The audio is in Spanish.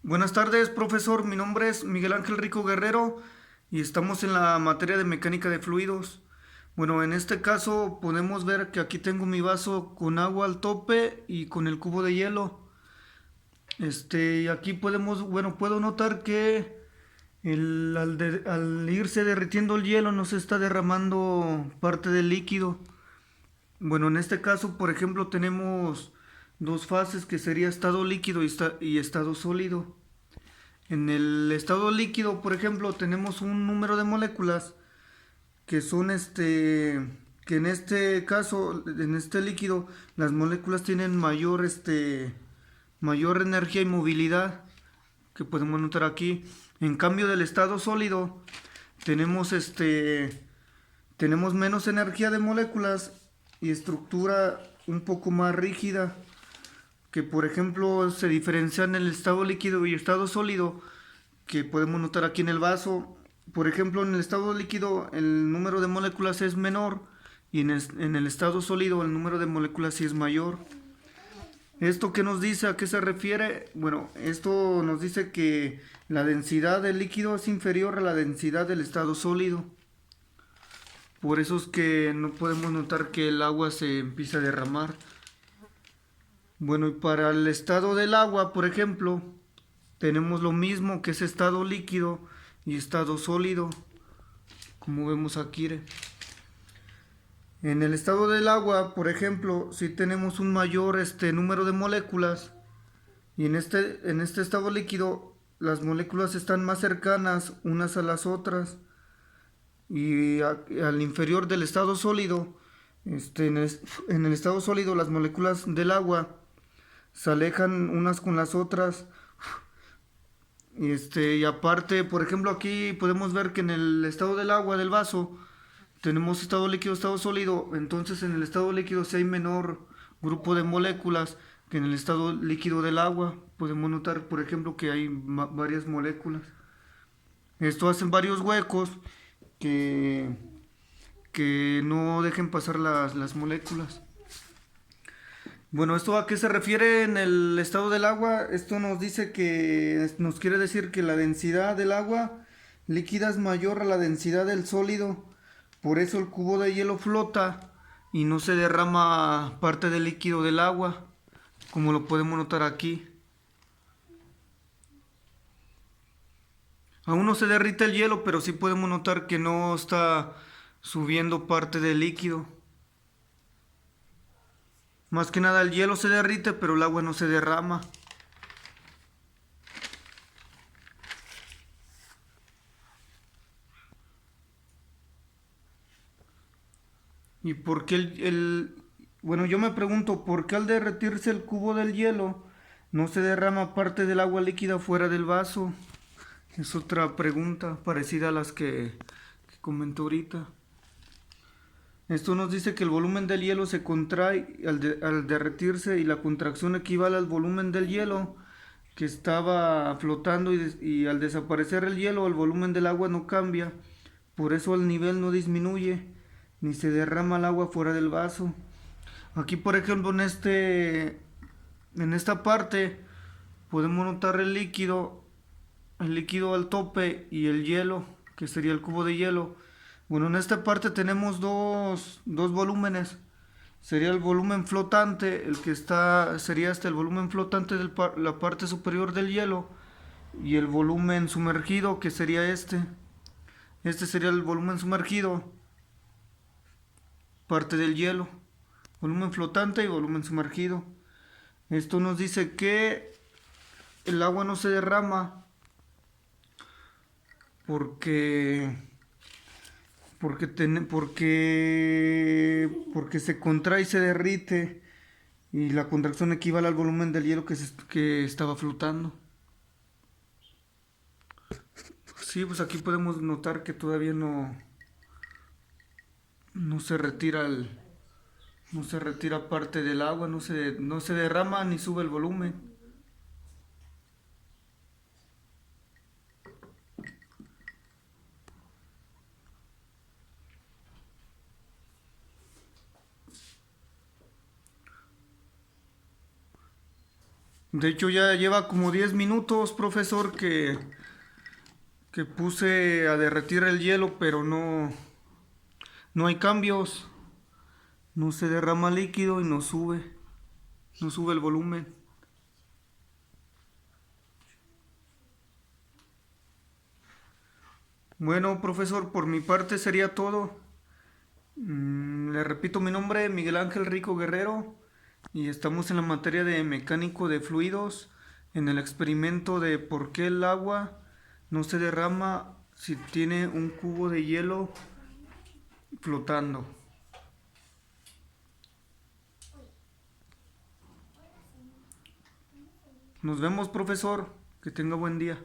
Buenas tardes, profesor. Mi nombre es Miguel Ángel Rico Guerrero y estamos en la materia de mecánica de fluidos. Bueno, en este caso podemos ver que aquí tengo mi vaso con agua al tope y con el cubo de hielo. Y aquí puedo notar que al irse derritiendo el hielo no se está derramando parte del líquido. Bueno, en este caso, por ejemplo, tenemos dos fases que sería estado líquido y estado sólido. En el estado líquido, por ejemplo, tenemos un número de moléculas que son que en este caso, en este líquido, las moléculas tienen mayor energía y movilidad, que podemos notar aquí. En cambio del estado sólido, tenemos tenemos menos energía de moléculas y estructura un poco más rígida, que por ejemplo se diferencian en el estado líquido y estado sólido, que podemos notar aquí en el vaso. Por ejemplo, en el estado líquido el número de moléculas es menor y en el estado sólido el número de moléculas sí es mayor. ¿Esto qué nos dice? ¿A qué se refiere? Bueno, esto nos dice que la densidad del líquido es inferior a la densidad del estado sólido. Por eso es que no podemos notar que el agua se empieza a derramar. Bueno, y para el estado del agua, por ejemplo, tenemos lo mismo, que es estado líquido y estado sólido, como vemos aquí. En el estado del agua, por ejemplo, si tenemos un mayor número de moléculas, y en este estado líquido las moléculas están más cercanas unas a las otras, y al inferior del estado sólido, en el estado sólido las moléculas del agua se alejan unas con las otras. Y aparte, por ejemplo, aquí podemos ver que en el estado del agua del vaso tenemos estado líquido, estado sólido. Entonces en el estado líquido sí hay menor grupo de moléculas que en el estado líquido del agua. Podemos notar, por ejemplo, que hay varias moléculas. Esto hace varios huecos que, que no dejen pasar las moléculas. Bueno, ¿esto a qué se refiere en el estado del agua? Esto nos dice nos quiere decir que la densidad del agua líquida es mayor a la densidad del sólido. Por eso el cubo de hielo flota y no se derrama parte del líquido del agua, como lo podemos notar aquí. Aún no se derrite el hielo, pero sí podemos notar que no está subiendo parte del líquido. Más que nada el hielo se derrite, pero el agua no se derrama. ¿Y por qué Bueno, yo me pregunto, ¿por qué al derretirse el cubo del hielo no se derrama parte del agua líquida fuera del vaso? Es otra pregunta parecida a las que comentó ahorita. Esto nos dice que el volumen del hielo se contrae al derretirse, y la contracción equivale al volumen del hielo que estaba flotando, y al desaparecer el hielo el volumen del agua no cambia. Por eso el nivel no disminuye ni se derrama el agua fuera del vaso. Aquí, por ejemplo, en esta parte podemos notar el líquido al tope y el hielo, que sería el cubo de hielo. Bueno, en esta parte tenemos dos volúmenes. Sería el volumen flotante, sería el volumen flotante de la parte superior del hielo, y el volumen sumergido, que sería este. Este sería el volumen sumergido, parte del hielo. Volumen flotante y volumen sumergido. Esto nos dice que el agua no se derrama porque porque se contrae y se derrite, y la contracción equivale al volumen del hielo que estaba flotando. Sí, pues aquí podemos notar que todavía no se retira no se retira parte del agua, no se derrama ni sube el volumen. De hecho ya lleva como 10 minutos, profesor, que puse a derretir el hielo, pero no hay cambios. No se derrama líquido y no sube el volumen. Bueno, profesor, por mi parte sería todo. Le repito mi nombre, Miguel Ángel Rico Guerrero, y estamos en la materia de mecánico de fluidos, en el experimento de por qué el agua no se derrama si tiene un cubo de hielo flotando. Nos vemos, profesor. Que tenga buen día.